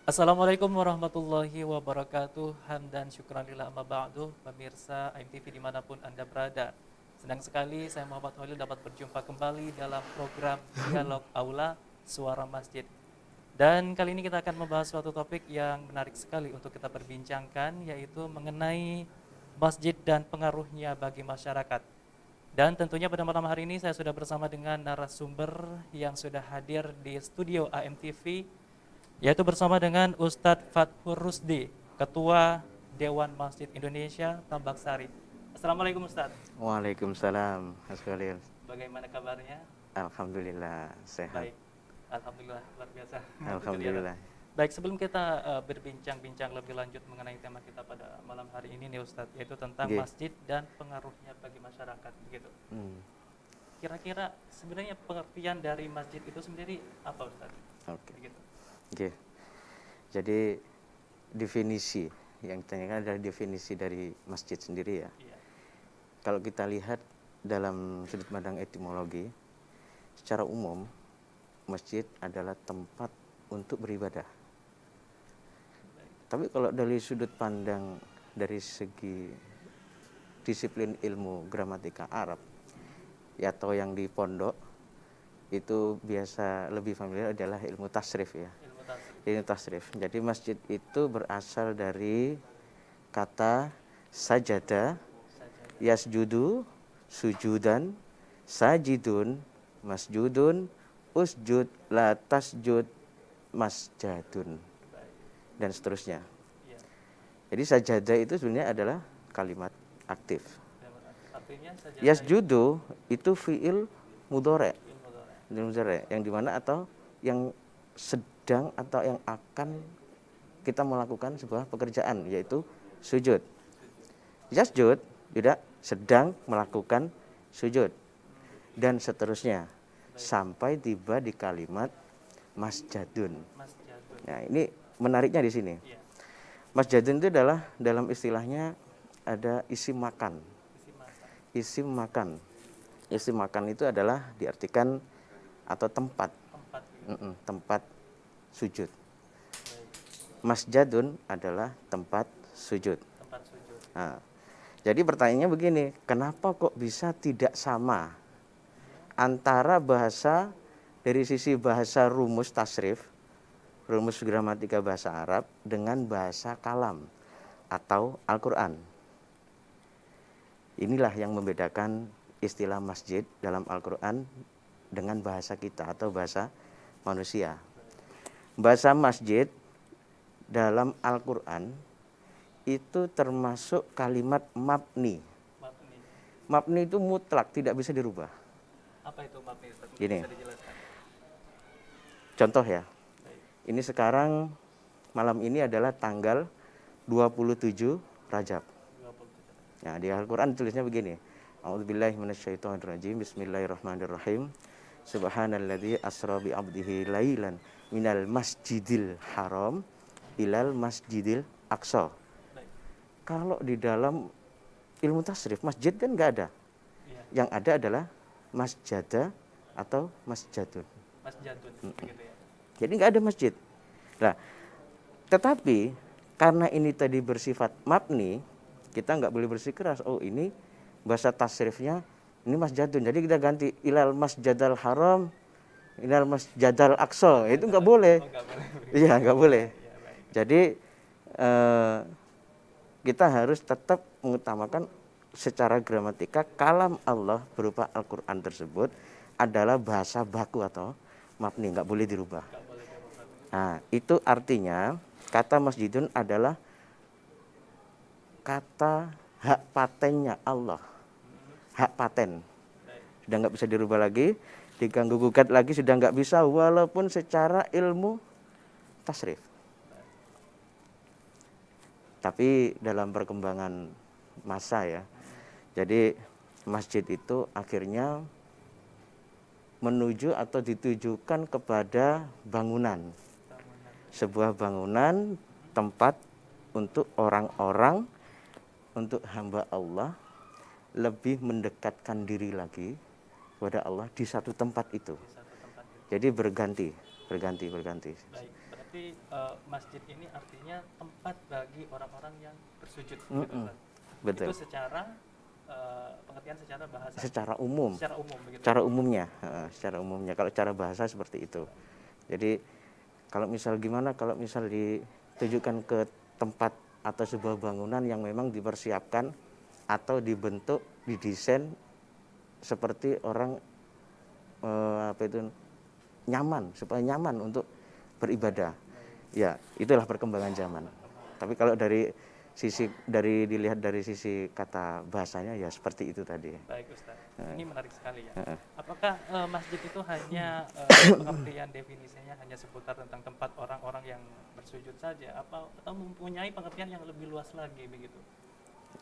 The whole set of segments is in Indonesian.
Assalamualaikum warahmatullahi wabarakatuh. Hamdan syukran lillah amma ba'du. Pemirsa AMTV dimanapun Anda berada, senang sekali saya Muhammad Holil dapat berjumpa kembali dalam program Dialog Aula Suara Masjid. Dan kali ini kita akan membahas suatu topik yang menarik sekali untuk kita perbincangkan, yaitu mengenai masjid dan pengaruhnya bagi masyarakat. Dan tentunya pada malam hari ini saya sudah bersama dengan narasumber yang sudah hadir di studio AMTV, yaitu bersama dengan Ustadz Fathur Rusdi, Ketua Dewan Masjid Indonesia Tambak Sari. Assalamualaikum Ustadz. Waalaikumsalam, Mas Khalil. Bagaimana kabarnya? Alhamdulillah sehat. Baik. Alhamdulillah, luar biasa. Puji dia. Alhamdulillah. Baik, sebelum kita berbincang-bincang lebih lanjut mengenai tema kita pada malam hari ini nih Ustadz, yaitu tentang Oke. masjid dan pengaruhnya bagi masyarakat begitu. Hmm. Kira-kira sebenarnya pengertian dari masjid itu sendiri apa Ustadz? Oke. Begitu. Oke. Jadi definisi yang ditanyakan adalah definisi dari masjid sendiri ya. Iya. Kalau kita lihat dalam sudut pandang etimologi, secara umum masjid adalah tempat untuk beribadah. Tapi kalau dari sudut pandang dari segi disiplin ilmu gramatika Arab ya, atau yang di pondok itu biasa lebih familiar adalah ilmu tasrif ya. Ilmu tasawuf. Ilmu tasrif. Jadi masjid itu berasal dari kata sajada, yasjudu, sujudan, sajidun, masjudun, usjud, la tasjud, masjadun, dan seterusnya. Iya. Jadi sajadah itu sebenarnya adalah kalimat aktif. Artinya saja Yasjudu itu fiil mudhari, ilmu doleh. fiil mudhari yang dimana atau yang sedang atau yang akan kita melakukan sebuah pekerjaan, yaitu sujud. Yasjud tidak sedang melakukan sujud, dan seterusnya sampai tiba di kalimat masjadun. Masjadun. Nah, ini menariknya di sini. Iya. Masjadun itu adalah dalam istilahnya ada isim makan. Isi masa. Isim makan. Isim makan itu adalah diartikan atau tempat, Tempat gitu. tempat sujud. Baik. Masjadun adalah tempat sujud. Tempat sujud. Nah, jadi pertanyaannya begini, kenapa kok bisa tidak sama antara bahasa dari sisi bahasa rumus tasrif, rumus gramatika bahasa Arab dengan bahasa kalam atau Al-Quran. Inilah yang membedakan istilah masjid dalam Al-Quran dengan bahasa kita atau bahasa manusia. Bahasa masjid dalam Al-Quran itu termasuk kalimat mabni. Mabni. Mabni itu mutlak, tidak bisa dirubah. Apa itu mabni Ustaz? Mungkin Gini. bisa dijelaskan. Contoh ya, Baik. ini sekarang malam ini adalah tanggal 27 Rajab. 27. Nah, di Al-Quran tulisnya begini. A'udzubillahi minasyaitonirrajim. Bismillahirrahmanirrahim. Subhanalladzi asra bi 'abdihi lailan minal masjidil haram ilal masjidil aqsa. Baik. Kalau di dalam ilmu tasrif, masjid kan nggak ada. Iya. Yang ada adalah masjada atau masjadun. Masjadun begitu ya. Jadi nggak ada masjid. Nah, tetapi karena ini tadi bersifat mabni, kita nggak boleh bersikeras, oh ini bahasa tasrifnya ini masjadun. Jadi kita ganti ilal masjadal haram, ilal masjadal aqsa. Itu nggak boleh. Oh, enggak boleh. Iya, nggak boleh. Iya, baik. Jadi kita harus tetap mengutamakan secara gramatika kalam Allah berupa Al-Quran tersebut adalah bahasa baku atau mabni, nggak boleh dirubah. Enggak boleh dirubah. Nah, itu artinya kata masjidun adalah kata hak patennya Allah, hak paten. Baik. Sudah nggak bisa dirubah lagi, diganggu gugat lagi sudah nggak bisa, walaupun secara ilmu tasrif. Tapi dalam perkembangan masa ya, jadi masjid itu akhirnya menuju atau ditujukan kepada bangunan. Bangunan. Sebuah bangunan tempat untuk orang-orang, untuk hamba Allah lebih mendekatkan diri lagi kepada Allah di satu tempat itu. Di satu tempat itu. Jadi berganti. Baik. berarti masjid ini artinya tempat bagi orang-orang yang bersujud. Mm-mm. Gitu, Ustaz. Betul. Itu secara pengertian secara bahasa. Secara umum. Secara umum begitu. Cara umumnya, secara umumnya. Kalau cara bahasa seperti itu. Jadi kalau misal gimana, kalau misal ditujukan ke tempat atau sebuah bangunan yang memang dipersiapkan atau dibentuk, didesain seperti orang nyaman, supaya nyaman untuk beribadah. Ya, itulah perkembangan zaman. Tapi kalau dilihat dari sisi kata bahasanya ya seperti itu tadi. Baik Ustaz, ini menarik sekali ya. Apakah masjid itu hanya pengertian definisinya hanya seputar tentang tempat orang-orang yang bersujud saja, atau mempunyai pengertian yang lebih luas lagi begitu?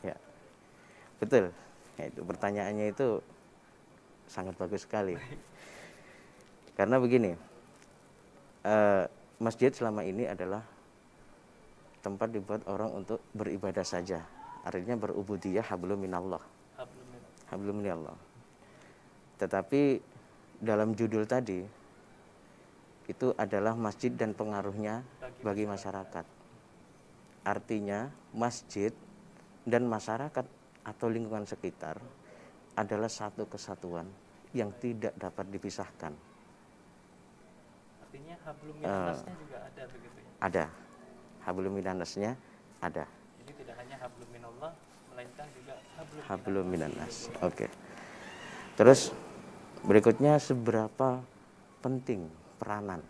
Ya, betul. Ya, itu pertanyaannya itu sangat bagus sekali. Karena begini, masjid selama ini adalah tempat dibuat orang untuk beribadah saja. Artinya berubudiyah hablum minallah. Hablum minallah. Tetapi dalam judul tadi itu adalah masjid dan pengaruhnya bagi masyarakat. Artinya masjid dan masyarakat atau lingkungan sekitar adalah satu kesatuan yang tidak dapat dipisahkan. Artinya hablum minannasnya juga ada begitu ya? Ada. Hablum minannasnya ada. Jadi tidak hanya hablum minallah, melainkan juga hablum minannas. Oke. Terus berikutnya, seberapa penting peranan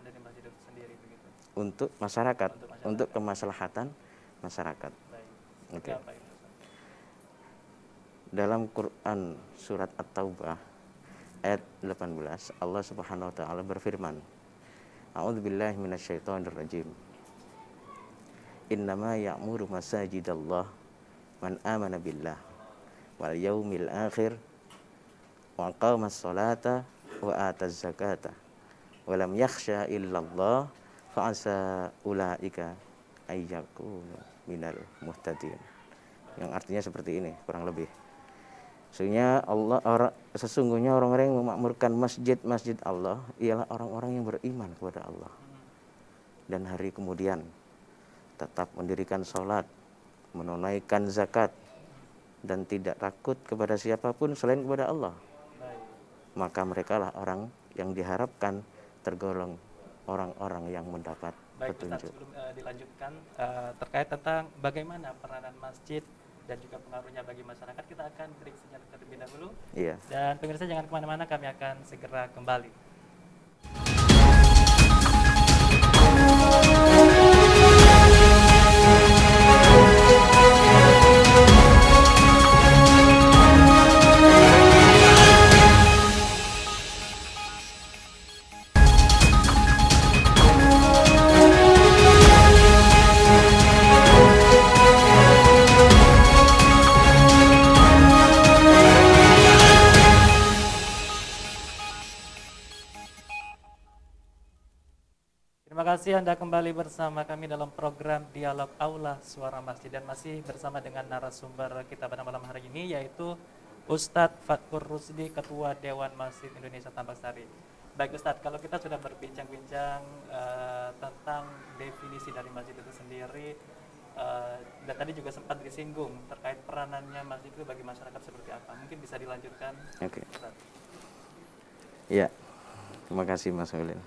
dari masjid itu sendiri begitu? Untuk masyarakat, untuk kemaslahatan masyarakat. Oke. Dalam Quran surat At-Taubah ayat 18, Allah Subhanahu wa taala berfirman, A'udzubillahi minasyaitonirrajim. Innama ya'muru masajidallah man amana billah wal yaumil akhir wa aqamas salata wa ataz zakata wa lam yakhsha illallah fa asa ulaika ayyakunu minal muhtadin. Yang artinya seperti ini kurang lebih. Sesungguhnya orang-orang yang memakmurkan masjid-masjid Allah ialah orang-orang yang beriman kepada Allah dan hari kemudian, tetap mendirikan sholat, menunaikan zakat, dan tidak takut kepada siapapun selain kepada Allah. Maka mereka lah orang yang diharapkan tergolong orang-orang yang mendapat petunjuk. Sebelum dilanjutkan terkait tentang bagaimana peranan masjid dan juga pengaruhnya bagi masyarakat, kita akan break sejenak terlebih dahulu. Iya. Dan pemirsa jangan kemana-mana, kami akan segera kembali. Terima kasih Anda kembali bersama kami dalam program Dialog Aula Suara Masjid, dan masih bersama dengan narasumber kita pada malam hari ini, yaitu Ustadz Fatkur Rusdi, Ketua Dewan Masjid Indonesia Tambak Sari. Baik Ustadz, kalau kita sudah berbincang-bincang tentang definisi dari masjid itu sendiri, dan tadi juga sempat disinggung terkait peranannya masjid itu bagi masyarakat seperti apa, mungkin bisa dilanjutkan. Oke. Ya, terima kasih Mas Ulin.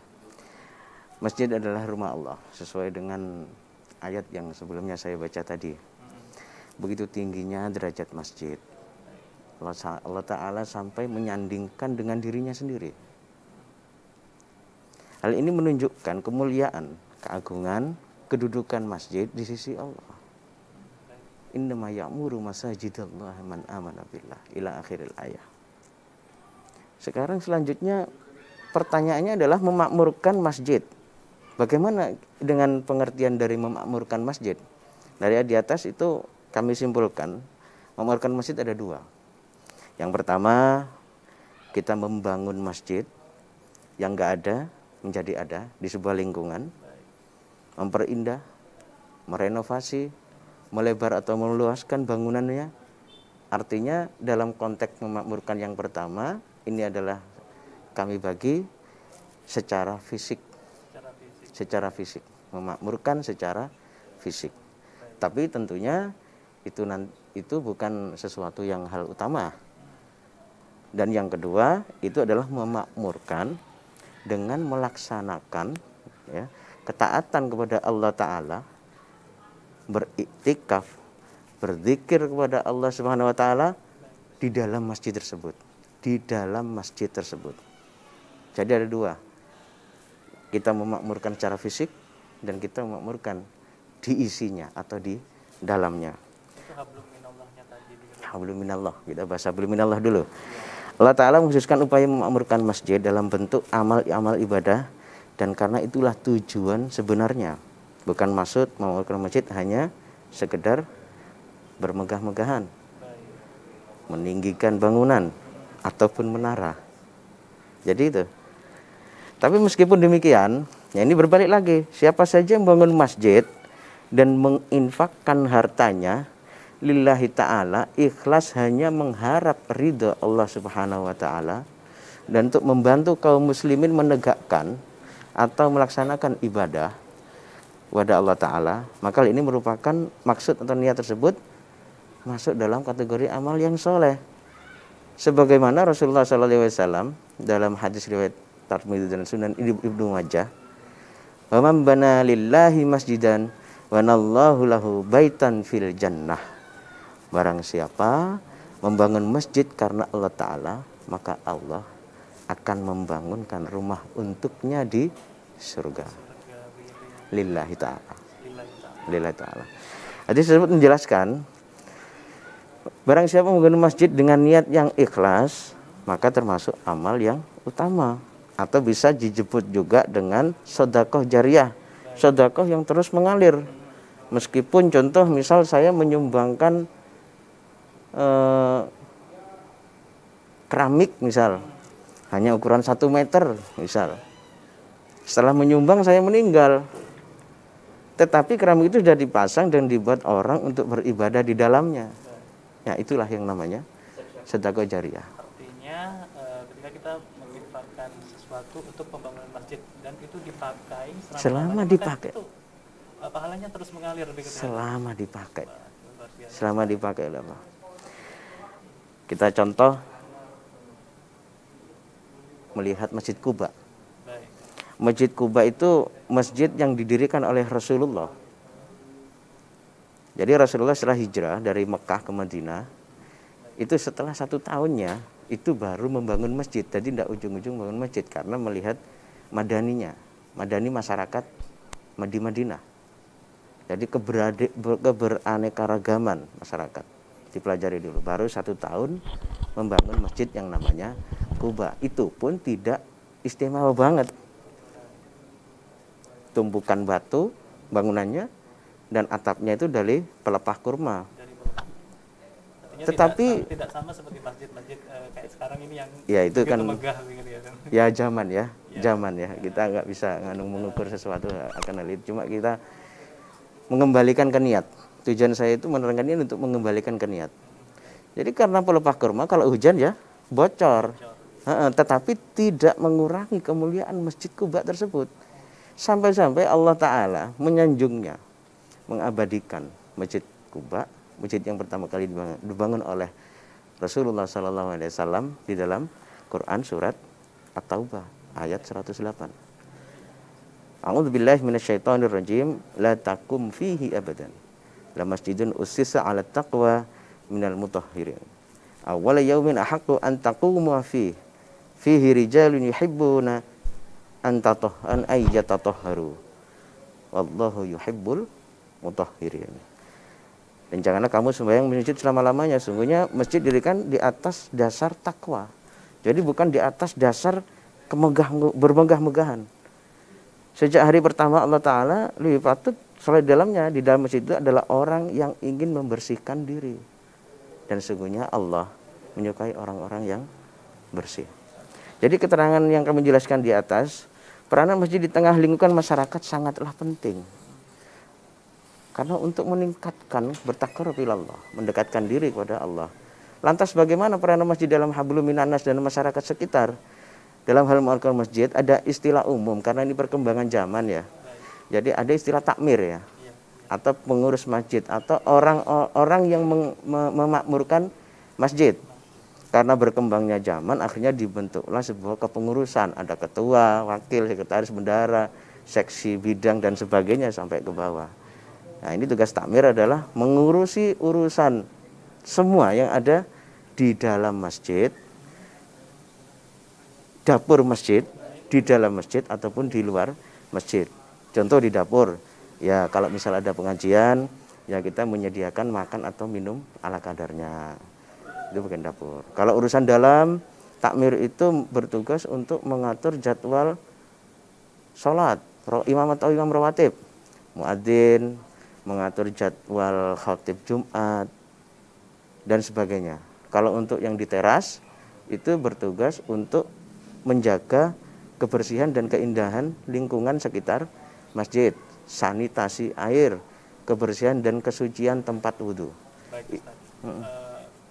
Masjid adalah rumah Allah, sesuai dengan ayat yang sebelumnya saya baca tadi. Begitu tingginya derajat masjid. Allah Ta'ala sampai menyandingkan dengan dirinya sendiri. Hal ini menunjukkan kemuliaan, keagungan, kedudukan masjid di sisi Allah. Innama ya'muru masajidallahi man amana billah ila akhiril ayah. Sekarang selanjutnya pertanyaannya adalah memakmurkan masjid. Bagaimana dengan pengertian dari memakmurkan masjid? Dari di atas itu kami simpulkan, memakmurkan masjid ada dua. Yang pertama, kita membangun masjid yang enggak ada menjadi ada di sebuah lingkungan, memperindah, merenovasi, melebar atau meluaskan bangunannya. Artinya dalam konteks memakmurkan yang pertama, ini adalah kami bagi secara fisik. secara fisik, memakmurkan secara fisik. Tapi tentunya itu bukan sesuatu yang hal utama. Dan yang kedua itu adalah memakmurkan dengan melaksanakan ya, ketaatan kepada Allah Ta'ala, beriktikaf, berzikir kepada Allah Subhanahu Wa Ta'ala di dalam masjid tersebut. Di dalam masjid tersebut. Jadi ada dua. Kita memakmurkan secara fisik dan kita memakmurkan di isinya atau di dalamnya. Itu hablum minallahnya tadi. Hablum minallah. Kita bahas hablum minallah dulu. Allah Ta'ala mengkhususkan upaya memakmurkan masjid dalam bentuk amal ibadah, dan karena itulah tujuan sebenarnya. Bukan maksud memakmurkan masjid hanya sekedar bermegah-megahan, meninggikan bangunan ataupun menara. Jadi itu. Tapi meskipun demikian, ya ini berbalik lagi. Siapa saja yang membangun masjid dan menginfakkan hartanya lillahi ta'ala, ikhlas hanya mengharap ridha Allah Subhanahu wa ta'ala, dan untuk membantu kaum muslimin menegakkan atau melaksanakan ibadah kepada Allah Ta'ala, maka ini merupakan maksud atau niat tersebut masuk dalam kategori amal yang soleh. Sebagaimana Rasulullah SAW dalam hadis riwayat Tirmidzi dan Sunan Ibnu Majah, "Wa man bana lillahi masjidan wa nallahu lahu baitan fil jannah." Barang siapa membangun masjid karena Allah Ta'ala, maka Allah akan membangunkan rumah untuknya di surga. Lillahi ta'ala. Lillahi ta'ala. Hadis tersebut menjelaskan, barang siapa membangun masjid dengan niat yang ikhlas, maka termasuk amal yang utama. Atau bisa dijebut juga dengan sedekah jariyah. Sedekah yang terus mengalir. Meskipun contoh misal saya menyumbangkan keramik misal, hanya ukuran 1 meter misal. Setelah menyumbang saya meninggal, tetapi keramik itu sudah dipasang dan dibuat orang untuk beribadah di dalamnya. Ya, itulah yang namanya sedekah jariyah. Artinya ketika kita menginfakkan sesuatu untuk pembangunan masjid dan itu dipakai selama dipakai, itu pahalanya terus mengalir begitu. Selama dipakai. Selama dipakai oleh Allah. Kita contoh melihat Masjid Quba. Masjid Quba itu masjid yang didirikan oleh Rasulullah. Jadi Rasulullah setelah hijrah dari Mekah ke Madinah, itu setelah 1 tahunnya itu baru membangun masjid. Jadi tidak ujung-ujung membangun masjid karena melihat madani masyarakat di Madinah. Jadi keberaneka-ragaman masyarakat dipelajari dulu. Baru 1 tahun membangun masjid yang namanya Quba. Itu pun tidak istimewa banget. Tumpukan batu bangunannya dan atapnya itu dari pelepah kurma. Tetapi tidak sama seperti masjid-masjid kayak sekarang ini yang ya itu kan megah begitu ya. Ya zaman ya. Zaman ya. Kita nggak bisa mengukur sesuatu akan hal itu. Cuma kita mengembalikan ke niat. Tujuan saya itu menerangkan ini untuk mengembalikan ke niat. Jadi karena pelepah kurma kalau hujan ya bocor. Tetapi tidak mengurangi kemuliaan Masjid Quba tersebut. Sampai-sampai Allah Ta'ala menyanjungnya, mengabadikan Masjid Quba, masjid yang pertama kali dibangun oleh Rasulullah SAW di dalam Quran surat At-Taubah ayat 108. A'udzubillahi minasyaitonirrajim, la takum fihi abadan. La masjidun ussisa 'ala taqwa minal mutahhirin. Awwala yaumin ahaqqu an taqumu fihi rijalun yuhibbuna an ayyatatahharu. Wallahu yuhibbul mutahhirin. Dan janganlah kamu sembahyang di masjid selama-lamanya. Sungguhnya masjid didirikan di atas dasar takwa. Jadi bukan di atas dasar bermegah-megahan. Sejak hari pertama Allah Ta'ala lebih patut sholat di dalam masjid itu adalah orang yang ingin membersihkan diri. Dan sesungguhnya Allah menyukai orang-orang yang bersih. Jadi keterangan yang kami jelaskan di atas, peranan masjid di tengah lingkungan masyarakat sangatlah penting. Karena untuk meningkatkan bertakarrub ilallah, mendekatkan diri kepada Allah. Lantas bagaimana peranan masjid dalam hablum minannas dan masyarakat sekitar? Dalam hal mengamalkan masjid ada istilah umum karena ini perkembangan zaman ya. Jadi ada istilah takmir ya, Iya. atau pengurus masjid atau orang yang memakmurkan masjid. Karena berkembangnya zaman, akhirnya dibentuklah sebuah kepengurusan. Ada ketua, wakil, sekretaris, bendahara, seksi bidang dan sebagainya sampai ke bawah. Nah, ini tugas takmir adalah mengurusi urusan semua yang ada di dalam masjid, dapur masjid, di dalam masjid ataupun di luar masjid. Contoh di dapur, ya kalau misal ada pengajian, ya kita menyediakan makan atau minum ala kadarnya. Itu bagian dapur. Kalau urusan dalam, takmir itu bertugas untuk mengatur jadwal sholat, imam atau imam rawatib, muadzin, mengatur jadwal khatib Jumat, dan sebagainya. Kalau untuk yang di teras, itu bertugas untuk menjaga kebersihan dan keindahan lingkungan sekitar masjid, sanitasi air, kebersihan dan kesucian tempat wudhu. Baik Ustaz.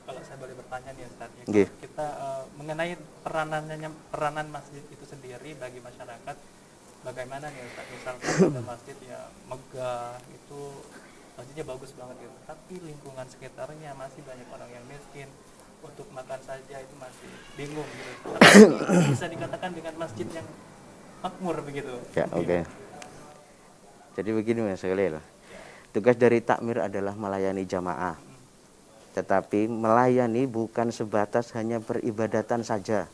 Kalau saya boleh bertanya nih Ustaz, ya, Nggih. kalau kita mengenai peranan masjid itu sendiri bagi masyarakat, bagaimana nih Ustaz? Misalkan ada masjid ya megah, itu masjidnya bagus banget gitu, tapi lingkungan sekitarnya masih banyak orang yang miskin, untuk makan saja itu masih bingung gitu. Tapi bisa dikatakan dengan masjid yang makmur begitu. Ya, oke. Jadi begini Mas Khalil. Tugas dari takmir adalah melayani jamaah. Tetapi melayani bukan sebatas hanya peribadatan saja.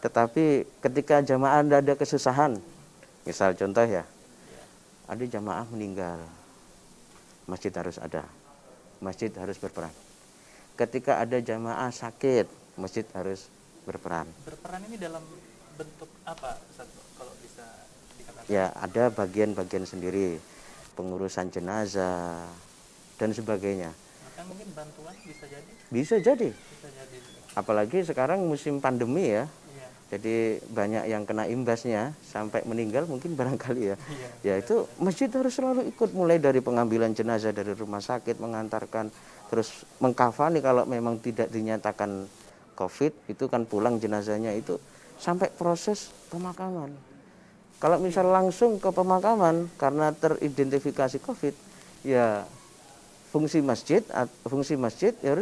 Tetapi ketika jamaah ada kesusahan, misal contoh ya, ada jamaah meninggal, masjid harus ada, masjid harus berperan. Ketika ada jamaah sakit, masjid harus berperan. Berperan ini dalam bentuk apa Ustaz, kalau bisa dikatakan? Ya, ada bagian-bagian sendiri, pengurusan jenazah dan sebagainya. Maka mungkin bantuan bisa jadi. Bisa jadi. Bisa jadi. Apalagi sekarang musim pandemi ya. Iya. Jadi banyak yang kena imbasnya sampai meninggal mungkin barangkali ya. Iya. Ya itu masjid harus selalu ikut, mulai dari pengambilan jenazah dari rumah sakit, mengantarkan, terus mengkafani kalau memang tidak dinyatakan COVID, itu kan pulang jenazahnya itu sampai proses pemakaman. Kalau misal langsung ke pemakaman karena teridentifikasi COVID, ya fungsi masjid ya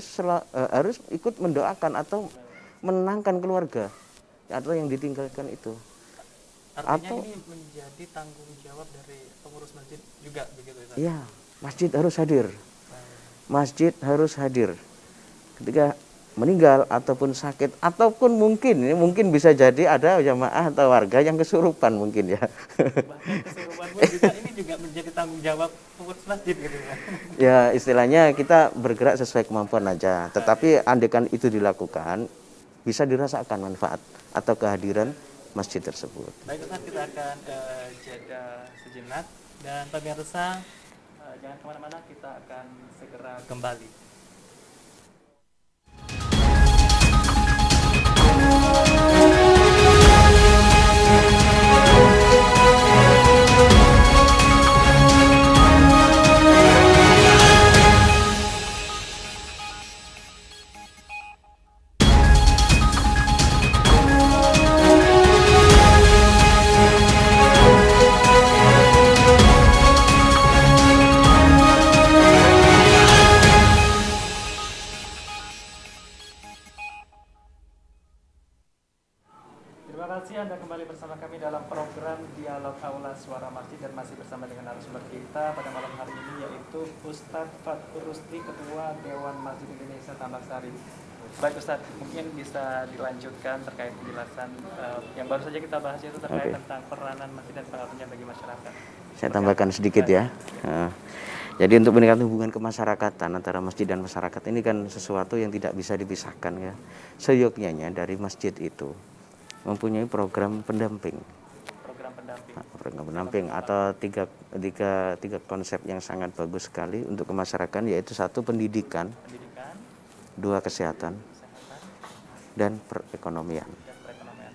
harus ikut mendoakan atau menenangkan keluarga atau yang ditinggalkan itu. Artinya Atau ini menjadi tanggung jawab dari pengurus masjid juga begitu ya? ya, masjid harus hadir. Masjid harus hadir ketika meninggal ataupun sakit, ataupun mungkin bisa jadi ada jamaah atau warga yang kesurupan mungkin ya. Bahkan keseruan pun juga ini juga menjadi tanggung jawab pengurus masjid gitu ya. Ya istilahnya kita bergerak sesuai kemampuan aja. Tetapi andaikan itu dilakukan, bisa dirasakan manfaat atau kehadiran masjid tersebut. Baik Ustaz, kita akan jeda sejenak, dan pemirsa jangan kemana-mana, kita akan segera kembali. Terima kasih Anda kembali bersama kami dalam program Dialog Aula Suara Masjid, dan masih bersama dengan narasumber kita pada malam hari ini, yaitu Ustadz Fathur Rusdi, Ketua Dewan Masjid Indonesia Tambak-Sari. Baik Ustadz, mungkin bisa dilanjutkan terkait penjelasan yang baru saja kita bahas, yaitu terkait tentang peranan masjid dan pengaruhnya bagi masyarakat. Saya tambahkan sedikit ya. Jadi untuk meningkatkan hubungan kemasyarakatan antara masjid dan masyarakat ini kan sesuatu yang tidak bisa dipisahkan ya. Seyogyanya dari masjid itu mempunyai program pendamping. Program pendamping atau tiga konsep yang sangat bagus sekali untuk kemasyarakatan, yaitu satu pendidikan, dua kesehatan, dan perekonomian.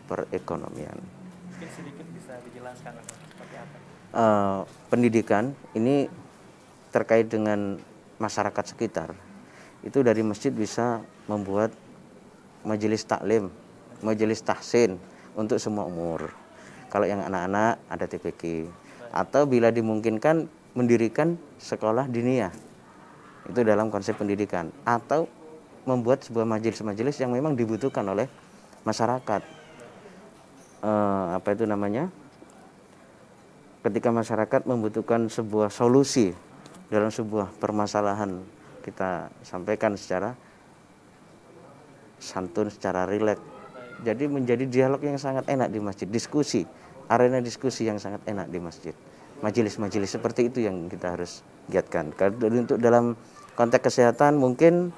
Mungkin sedikit bisa dijelaskan seperti apa? Pendidikan ini terkait dengan masyarakat sekitar. Itu dari masjid bisa membuat majelis taklim, majelis tahsin untuk semua umur. Kalau yang anak-anak ada TPQ, atau bila dimungkinkan mendirikan sekolah diniyah. Itu dalam konsep pendidikan, atau membuat sebuah majelis-majelis yang memang dibutuhkan oleh masyarakat. Apa itu namanya? Ketika masyarakat membutuhkan sebuah solusi dalam sebuah permasalahan, kita sampaikan secara santun, secara rileks. Jadi menjadi dialog yang sangat enak di masjid, diskusi, arena diskusi yang sangat enak di masjid. Majelis-majelis seperti itu yang kita harus giatkan. Kalau untuk dalam konteks kesehatan mungkin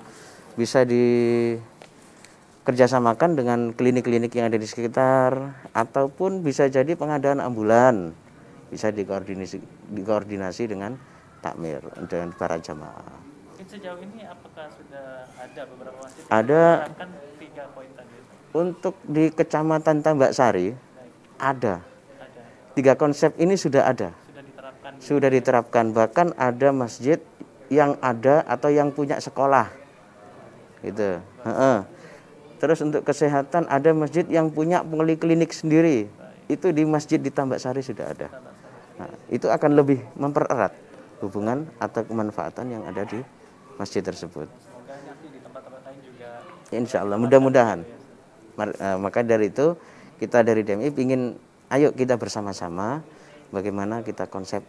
bisa dikerjasamakan dengan klinik-klinik yang ada di sekitar, ataupun bisa jadi pengadaan ambulan, bisa dikoordinasi dengan takmir, dengan para jamaah. Sejauh ini apakah sudah ada beberapa masjid Ada. menerapkan 3 poin tadi? Untuk di Kecamatan Tambak Sari ada. Ada. 3 konsep ini sudah ada. Sudah diterapkan. Bahkan ada masjid yang ada atau yang punya sekolah. Gitu. Terus untuk kesehatan ada masjid yang punya poliklinik sendiri. Itu di masjid di Tambak Sari sudah ada. Nah, itu akan lebih mempererat hubungan atau kemanfaatan yang ada di masjid tersebut. Semoga nanti di tempat-tempat lain juga. Insya Allah, mudah-mudahan. Maka dari itu kita dari DMI ingin, ayo kita bersama-sama bagaimana kita konsep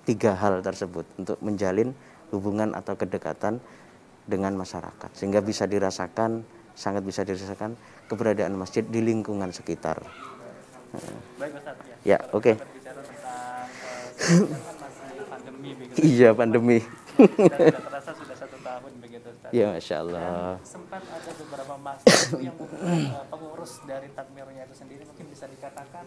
3 hal tersebut untuk menjalin hubungan atau kedekatan dengan masyarakat, sehingga bisa dirasakan, sangat bisa dirasakan keberadaan masjid di lingkungan sekitar. Baik Ustaz, Ya, oke. Bicara tentang sekarang masih pandemi begitu. Iya, pandemi. Dan tidak terasa sudah 1 tahun begitu Ustaz. Ya, Masya Allah. Dan sempat ada beberapa masjid yang mungkin pengurus dari takmirnya itu sendiri mungkin bisa dikatakan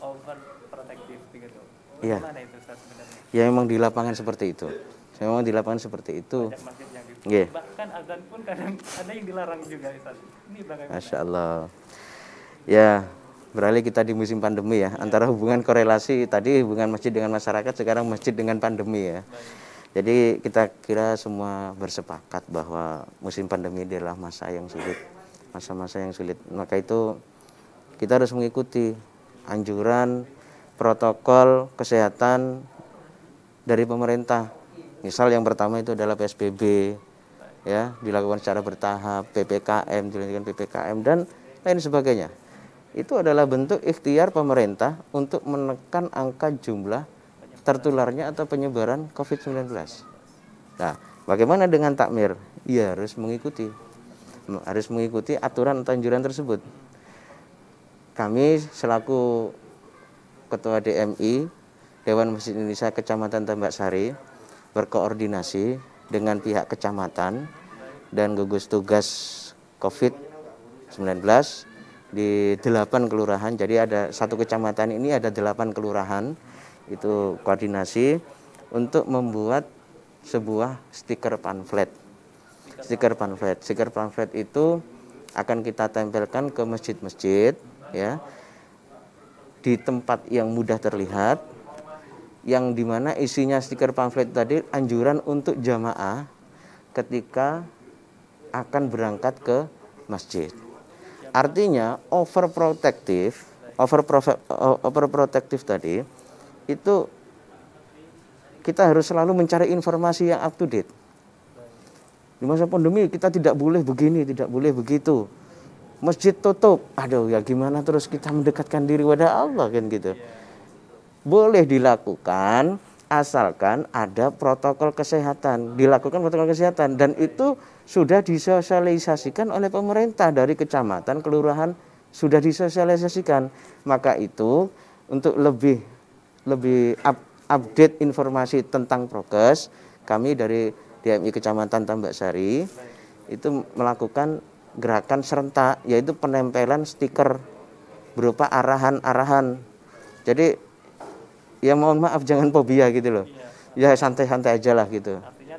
overprotective begitu. Iya. Bagaimana itu Ustaz sebenarnya? Ya, memang di lapangan seperti itu. Memang di lapangan seperti itu. Banyak masjid yang Iya. bahkan azan pun kadang ada yang dilarang juga Ustaz. Ini bagaimana? Masya Allah. Ya, beralih kita di musim pandemi ya. Antara hubungan korelasi tadi hubungan masjid dengan masyarakat, sekarang masjid dengan pandemi ya. Jadi kita kira semua bersepakat bahwa musim pandemi adalah masa yang sulit, masa-masa yang sulit. Maka itu kita harus mengikuti anjuran protokol kesehatan dari pemerintah. Misal yang pertama itu adalah PSBB, ya, dilakukan secara bertahap, PPKM, dilanjutkan PPKM dan lain sebagainya. Itu adalah bentuk ikhtiar pemerintah untuk menekan angka jumlah tertularnya atau penyebaran COVID-19. Nah, bagaimana dengan takmir? Ya harus mengikuti aturan atau anjuran tersebut. Kami selaku Ketua DMI, Dewan Masjid Indonesia Kecamatan Tambak Sari, berkoordinasi dengan pihak kecamatan dan gugus tugas COVID-19 di 8 kelurahan. Jadi ada 1 kecamatan ini ada 8 kelurahan. Itu koordinasi untuk membuat sebuah stiker pamflet. Stiker pamflet itu akan kita tempelkan ke masjid-masjid ya, di tempat yang mudah terlihat, yang dimana isinya stiker pamflet tadi anjuran untuk jamaah ketika akan berangkat ke masjid. Artinya overprotective tadi itu kita harus selalu mencari informasi yang up to date. Di masa pandemi kita tidak boleh begini, tidak boleh begitu. Masjid tutup, aduh ya gimana terus kita mendekatkan diri kepada Allah kan gitu. Boleh dilakukan asalkan ada protokol kesehatan, dilakukan protokol kesehatan dan itu sudah disosialisasikan oleh pemerintah dari kecamatan, kelurahan sudah disosialisasikan. Maka itu untuk lebih update informasi tentang prokes, kami dari DMI Kecamatan Tambak Sari itu melakukan gerakan serentak, yaitu penempelan stiker berupa arahan-arahan. Jadi ya mohon maaf jangan fobia gitu loh. Ya santai-santai aja lah gitu. Artinya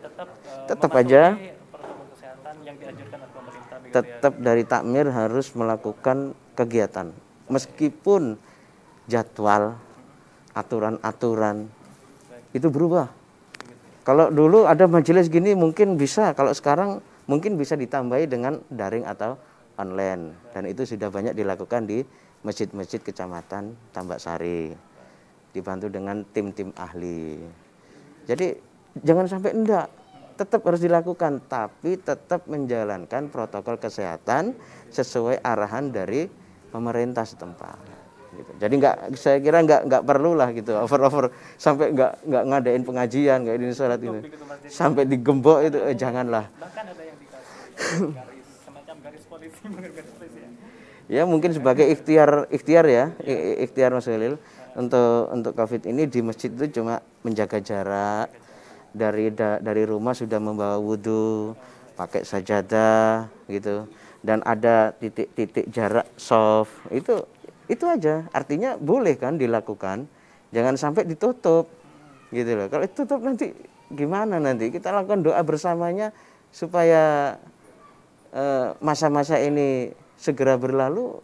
tetap aja protokol kesehatan yang dianjurkan oleh pemerintah. Tetap dari takmir harus melakukan kegiatan meskipun jadwal aturan-aturan itu berubah. Kalau dulu ada majelis gini mungkin bisa, kalau sekarang mungkin bisa ditambahi dengan daring atau online dan itu sudah banyak dilakukan di masjid-masjid Kecamatan Tambak Sari. dibantu dengan tim-tim ahli. Jadi jangan sampai enggak, tetap harus dilakukan, tapi tetap menjalankan protokol kesehatan sesuai arahan dari pemerintah setempat. Gitu. Jadi saya kira nggak perlu lah gitu over sampai nggak ngadain pengajian, nggak ini sholat ini, sampai digembok itu janganlah. Bahkan ada yang dikasih garis semacam garis polisi, garis polisi ya. Ya mungkin sebagai ikhtiar ya, ikhtiar Mas Khalil untuk COVID ini di masjid itu cuma menjaga jarak, dari rumah sudah membawa wudhu, pakai sajadah gitu, dan ada titik-titik jarak soft, itu aja. Artinya boleh kan dilakukan, jangan sampai ditutup gitu loh. Kalau ditutup nanti gimana, nanti kita lakukan doa bersamanya supaya masa-masa ini segera berlalu,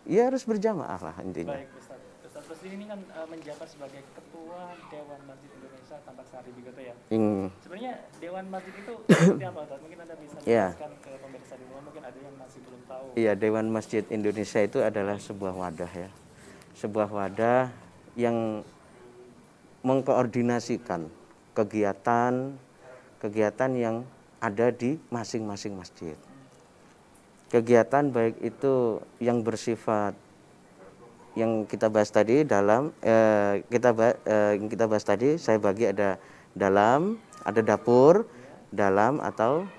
ya harus berjamaah lah intinya. Baik Ustaz. Ustaz Rusdi ini kan menjabat sebagai Ketua Dewan Masjid Indonesia Tambak Sari begitu ya. Sebenarnya Dewan Masjid itu seperti apa Ustaz? Mungkin Anda bisa jelaskan ke pemirsa di rumah, mungkin ada yang masih belum tahu. Iya, Dewan Masjid Indonesia itu adalah sebuah wadah ya. Sebuah wadah yang mengkoordinasikan kegiatan yang ada di masing-masing masjid. Kegiatan baik itu yang bersifat yang kita bahas tadi kita bahas tadi, saya bagi ada dalam, ada dapur, dalam atau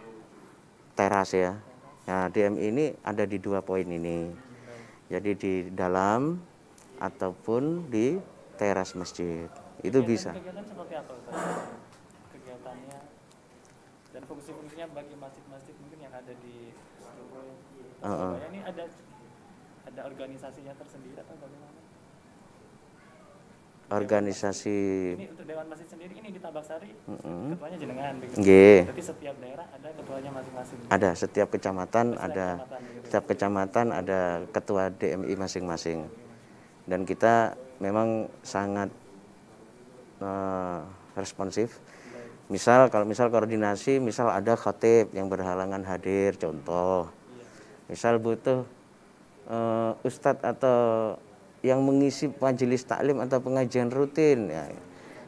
teras ya. Nah, DMI ini ada di 2 poin ini. Jadi di dalam ataupun di teras masjid. Itu bisa. Kegiatan seperti apa Ustaz? Kegiatannya dan fungsi-fungsinya bagi masjid-masjid mungkin yang ada di Surabaya ini ada organisasinya tersendiri atau bagaimana? Organisasi ini untuk Dewan Masjid sendiri ini di Tambak Sari, ketuanya jenengan begitu. Jadi setiap daerah ada ketuanya masing-masing. Ada, setiap kecamatan ada ketua DMI masing-masing. Dan kita memang sangat responsif. Kalau misal koordinasi, misal ada khatib yang berhalangan hadir, contoh. Misal butuh ustadz atau yang mengisi majelis taklim atau pengajian rutin, ya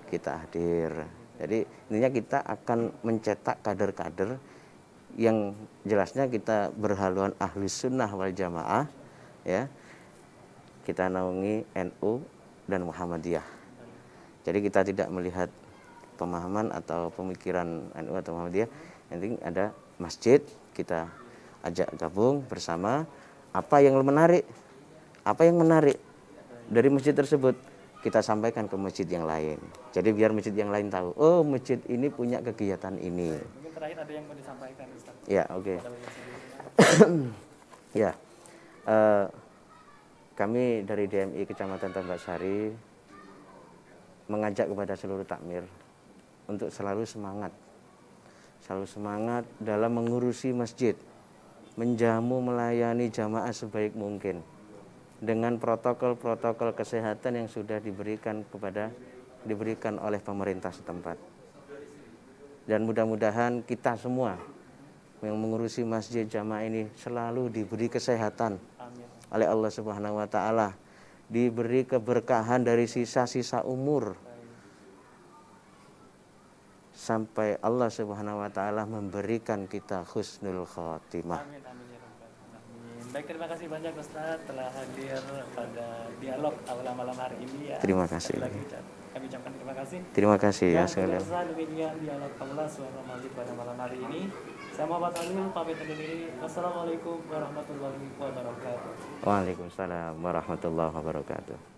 kita hadir. Jadi intinya kita akan mencetak kader-kader yang jelasnya kita berhaluan ahli sunnah wal jamaah, ya. Kita naungi NU dan Muhammadiyah. Jadi kita tidak melihat pemahaman atau pemikiran NU atau Muhammadiyah. Yang penting ada masjid, kita ajak gabung bersama. Apa yang menarik dari masjid tersebut kita sampaikan ke masjid yang lain. Jadi biar masjid yang lain tahu, oh masjid ini punya kegiatan ini. Mungkin terakhir ada yang mau disampaikan Ustaz. Ya, oke. Ya, kami dari DMI Kecamatan Tambak Sari mengajak kepada seluruh takmir untuk selalu semangat dalam mengurusi masjid, menjamu melayani jamaah sebaik mungkin dengan protokol-protokol kesehatan yang sudah diberikan oleh pemerintah setempat. Dan mudah-mudahan kita semua yang mengurusi masjid jamaah ini selalu diberi kesehatan oleh Allah Subhanahu wa taala, diberi keberkahan dari sisa-sisa umur sampai Allah Subhanahu wa taala memberikan kita husnul khotimah. Amin, amin ya rabbal alamin. Baik, terima kasih banyak Ustaz telah hadir pada dialog awal malam hari ini ya. Terima kasih. Lagi kami ucapkan terima kasih. Terima kasih ya sekalian. Demikian dialog Aula Suara Masjid pada malam hari ini. Saya Muhammad Alil pamit undur diri. Wassalamualaikum warahmatullahi wabarakatuh. Waalaikumsalam warahmatullahi wabarakatuh.